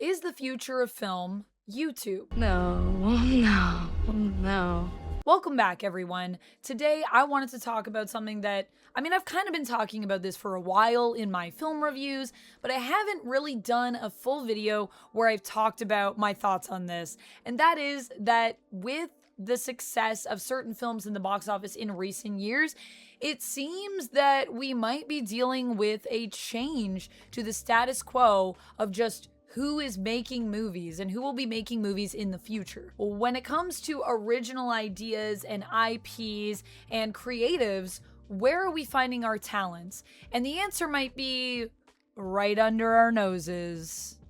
Is the future of film YouTube? No, no, no. Welcome back, everyone. Today, I wanted to talk about something that, I've kind of been talking about this for a while in my film reviews, but I haven't really done a full video where I've talked about my thoughts on this. And that is that with the success of certain films in the box office in recent years, it seems that we might be dealing with a change to the status quo of just who is making movies and who will be making movies in the future. When it comes to original ideas and IPs and creatives, where are we finding our talents? And the answer might be right under our noses.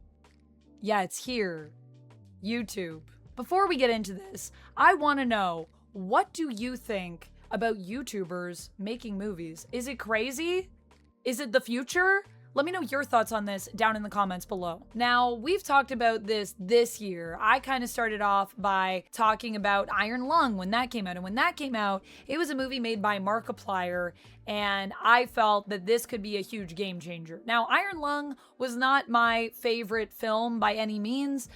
Yeah, it's here. YouTube. Before we get into this, I want to know, what do you think about YouTubers making movies? Is it crazy? Is it the future? Let me know your thoughts on this down in the comments below. Now, we've talked about this year. I kind of started off by talking about Iron Lung when that came out. And when that came out, it was a movie made by Markiplier, and I felt that this could be a huge game changer. Now, Iron Lung was not my favorite film by any means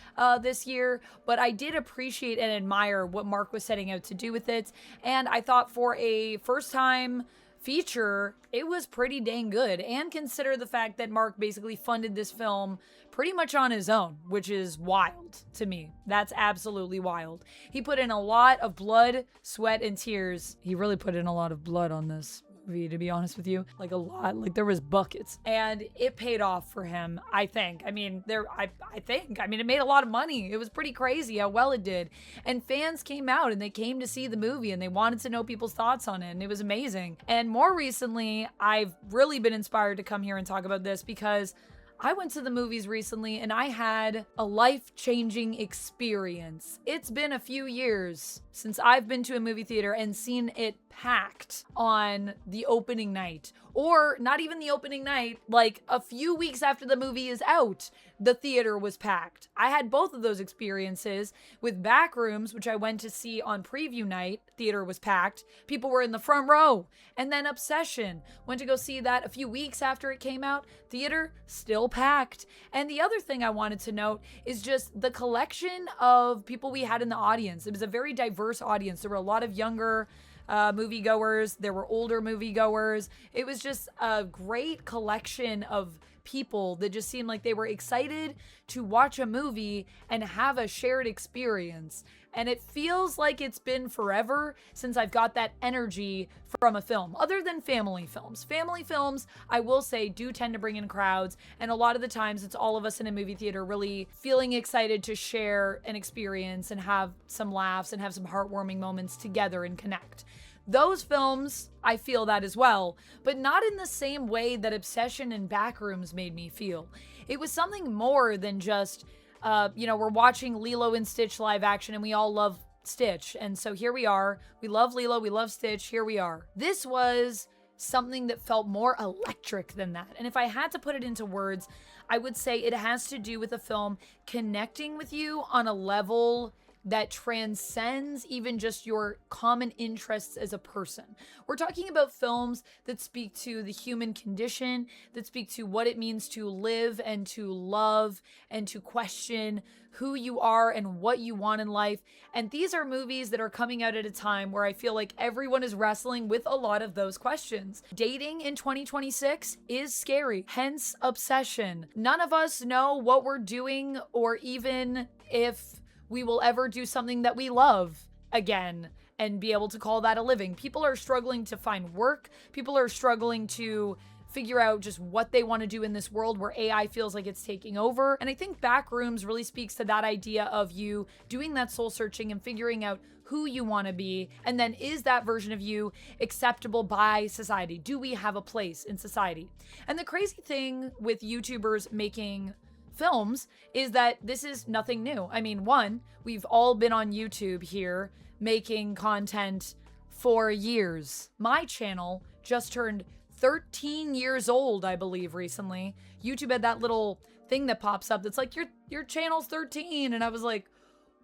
this year, but I did appreciate and admire what Mark was setting out to do with it. And I thought for a first-time feature, it was pretty dang good. And consider the fact that Mark basically funded this film pretty much on his own, which is wild to me. That's absolutely wild. He put in a lot of blood, sweat, and tears. He really put in a lot of blood on this movie, to be honest with you. Like a lot, like there was buckets, and it paid off for him, I think. I mean, it made a lot of money. It was pretty crazy how well it did. And fans came out and they came to see the movie and they wanted to know people's thoughts on it, and it was amazing. And more recently, I've really been inspired to come here and talk about this because I went to the movies recently and I had a life-changing experience. It's been a few years since I've been to a movie theater and seen it packed on the opening night. Or not even the opening night, like a few weeks after the movie is out, the theater was packed. I had both of those experiences with Backrooms, which I went to see on preview night. Theater was packed. People were in the front row. And then Obsession, went to go see that a few weeks after it came out. Theater still packed. And the other thing I wanted to note is just the collection of people we had in the audience. It was a very diverse audience. There were a lot of younger moviegoers. There were older moviegoers. It was just a great collection of people that just seemed like they were excited to watch a movie and have a shared experience. And it feels like it's been forever since I've got that energy from a film, other than family films. Family films, I will say, do tend to bring in crowds, and a lot of the times it's all of us in a movie theater really feeling excited to share an experience and have some laughs and have some heartwarming moments together and connect. Those films, I feel that as well, but not in the same way that Obsession and Backrooms made me feel. It was something more than just, we're watching Lilo and Stitch live action and we all love Stitch. And so here we are. We love Lilo, we love Stitch, here we are. This was something that felt more electric than that. And if I had to put it into words, I would say it has to do with a film connecting with you on a level that transcends even just your common interests as a person. We're talking about films that speak to the human condition, that speak to what it means to live and to love and to question who you are and what you want in life. And these are movies that are coming out at a time where I feel like everyone is wrestling with a lot of those questions. Dating in 2026 is scary, hence Obsession. None of us know what we're doing or even if we will ever do something that we love again and be able to call that a living. People are struggling to find work. People are struggling to figure out just what they want to do in this world where AI feels like it's taking over. And I think Backrooms really speaks to that idea of you doing that soul searching and figuring out who you want to be. And then is that version of you acceptable by society? Do we have a place in society? And the crazy thing with YouTubers making films is that this is nothing new. I mean, one, we've all been on YouTube here making content for years. My channel just turned 13 years old, I believe, recently. YouTube had that little thing that pops up that's like, your channel's 13. And I was like,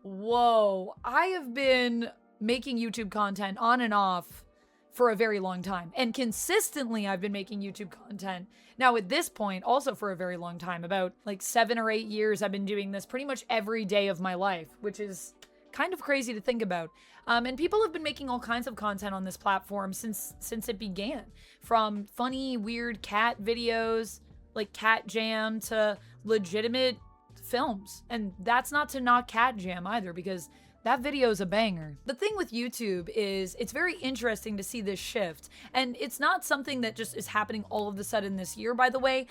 whoa, I have been making YouTube content on and off for a very long time. And consistently, I've been making YouTube content now at this point, also for a very long time. About like 7 or 8 years, I've been doing this pretty much every day of my life, which is kind of crazy to think about. And people have been making all kinds of content on this platform since it began, from funny, weird cat videos like Cat Jam to legitimate films. And that's not to knock Cat Jam either, because that video is a banger. The thing with YouTube is it's very interesting to see this shift. And it's not something that just is happening all of a sudden this year, by the way.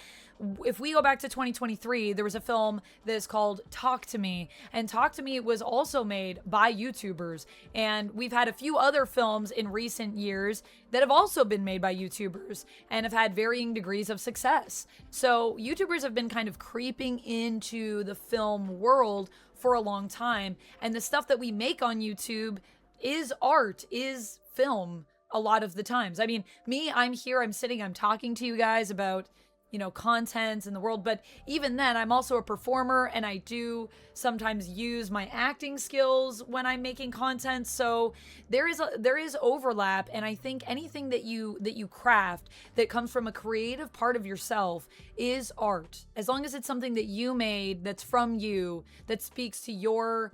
If we go back to 2023, there was a film that is called Talk to Me. And Talk to Me was also made by YouTubers. And we've had a few other films in recent years that have also been made by YouTubers and have had varying degrees of success. So YouTubers have been kind of creeping into the film world for a long time, and the stuff that we make on YouTube is art, is film a lot of the times. I mean, me, I'm here, I'm sitting, I'm talking to you guys about, content in the world, but even then, I'm also a performer, and I do sometimes use my acting skills when I'm making content. So there is overlap, and I think anything that you craft that comes from a creative part of yourself is art, as long as it's something that you made, that's from you, that speaks to your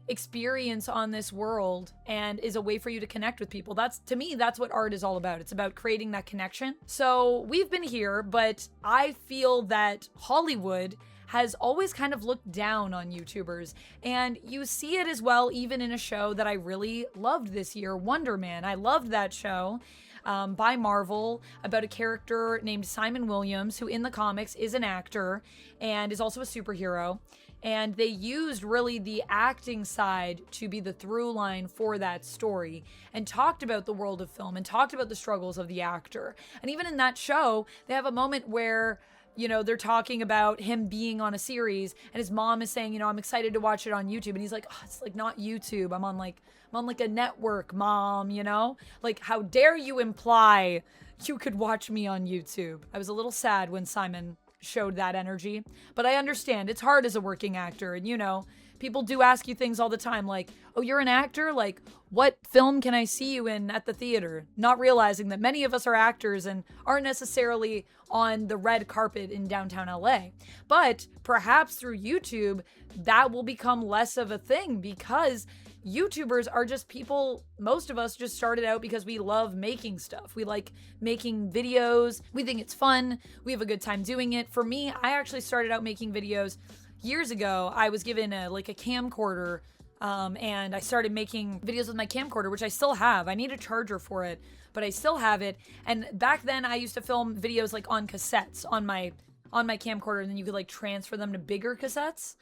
experience on this world and is a way for you to connect with people. To me, that's what art is all about. It's about creating that connection. So we've been here, but I feel that Hollywood has always kind of looked down on YouTubers. And you see it as well, even in a show that I really loved this year, Wonder Man. I loved that show. By Marvel, about a character named Simon Williams, who in the comics is an actor and is also a superhero. And they used really the acting side to be the through line for that story, and talked about the world of film and talked about the struggles of the actor. And even in that show, they have a moment where, they're talking about him being on a series, and his mom is saying, I'm excited to watch it on YouTube. And he's like, oh, it's like not YouTube. I'm on like a network, Mom, Like, how dare you imply you could watch me on YouTube? I was a little sad when Simon showed that energy, but I understand it's hard as a working actor. And people do ask you things all the time like, oh, you're an actor? Like, what film can I see you in at the theater? Not realizing that many of us are actors and aren't necessarily on the red carpet in downtown LA. But perhaps through YouTube, that will become less of a thing, because YouTubers are just people. Most of us just started out because we love making stuff. We like making videos. We think it's fun. We have a good time doing it. For me, I actually started out making videos years ago. I was given a camcorder, and I started making videos with my camcorder, which I still have. I need a charger for it, but I still have it. And back then, I used to film videos like on cassettes on my camcorder, and then you could transfer them to bigger cassettes.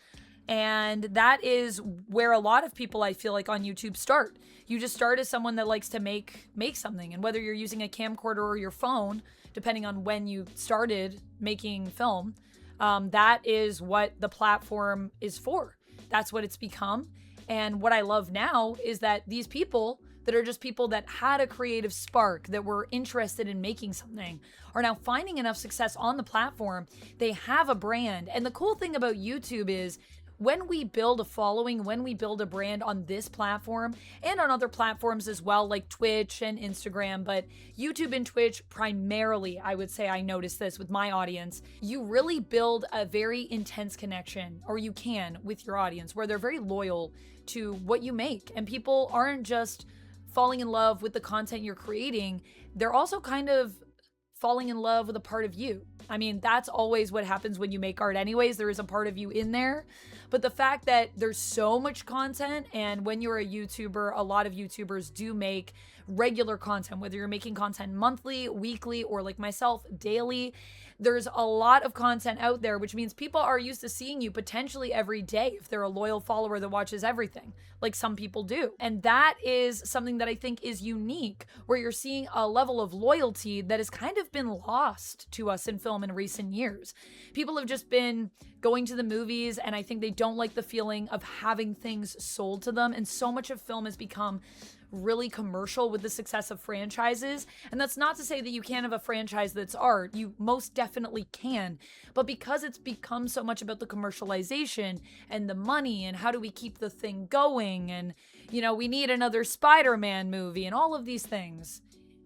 And that is where a lot of people, I feel like, on YouTube start. You just start as someone that likes to make something. And whether you're using a camcorder or your phone, depending on when you started making film, that is what the platform is for. That's what it's become. And what I love now is that these people that are just people that had a creative spark, that were interested in making something, are now finding enough success on the platform. They have a brand. And the cool thing about YouTube is, when we build a following, when we build a brand on this platform and on other platforms as well, like Twitch and Instagram, but YouTube and Twitch primarily, I would say I noticed this with my audience, you really build a very intense connection, or you can, with your audience, where they're very loyal to what you make. And people aren't just falling in love with the content you're creating, they're also kind of falling in love with a part of you. I mean, that's always what happens when you make art anyways. There is a part of you in there. But the fact that there's so much content, and when you're a YouTuber, a lot of YouTubers do make regular content, whether you're making content monthly, weekly, or like myself, daily. There's a lot of content out there, which means people are used to seeing you potentially every day if they're a loyal follower that watches everything, like some people do. And that is something that I think is unique, where you're seeing a level of loyalty that has kind of been lost to us in film in recent years. People have just been going to the movies, and I think they don't like the feeling of having things sold to them. And so much of film has become really commercial with the success of franchises. And that's not to say that you can't have a franchise that's art. You most definitely can. But because it's become so much about the commercialization and the money and how do we keep the thing going, and, we need another Spider-Man movie and all of these things,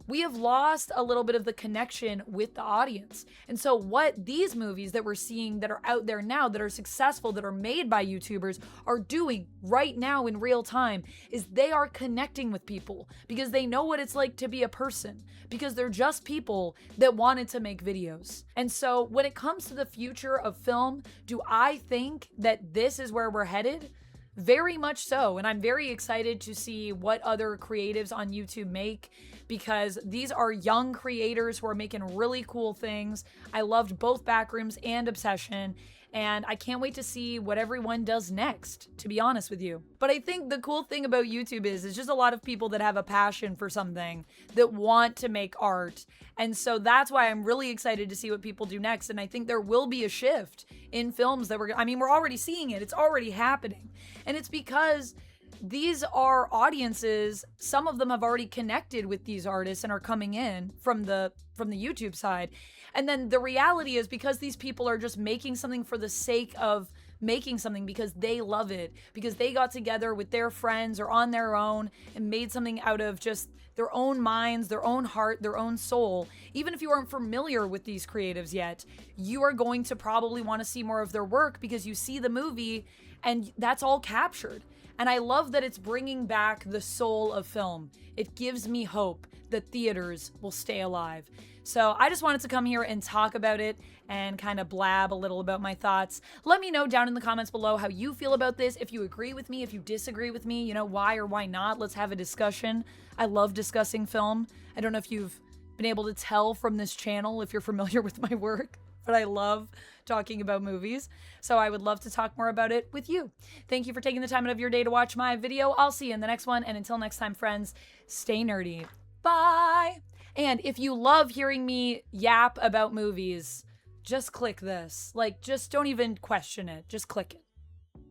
we have lost a little bit of the connection with the audience. And so what these movies that we're seeing that are out there now, that are successful, that are made by YouTubers, are doing right now in real time is they are connecting with people because they know what it's like to be a person, because they're just people that wanted to make videos. And so when it comes to the future of film, do I think that this is where we're headed? Very much so. And I'm very excited to see what other creatives on YouTube make, because these are young creators who are making really cool things. I loved both Backrooms and Obsession, and I can't wait to see what everyone does next, to be honest with you. But I think the cool thing about YouTube is it's just a lot of people that have a passion for something, that want to make art. And so that's why I'm really excited to see what people do next. And I think there will be a shift in films that we're already seeing it. It's already happening. And it's because these are audiences, some of them have already connected with these artists and are coming in from the YouTube side. And then the reality is, because these people are just making something for the sake of making something, because they love it, because they got together with their friends or on their own and made something out of just their own minds, their own heart, their own soul. Even if you aren't familiar with these creatives yet, you are going to probably want to see more of their work because you see the movie and that's all captured. And I love that it's bringing back the soul of film. It gives me hope that theaters will stay alive. So I just wanted to come here and talk about it and kind of blab a little about my thoughts. Let me know down in the comments below how you feel about this. If you agree with me, if you disagree with me, why or why not. Let's have a discussion. I love discussing film. I don't know if you've been able to tell from this channel if you're familiar with my work, but I love talking about movies. So I would love to talk more about it with you. Thank you for taking the time out of your day to watch my video. I'll see you in the next one. And until next time, friends, stay nerdy. Bye. And if you love hearing me yap about movies, just click this. Just don't even question it. Just click it.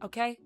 Okay?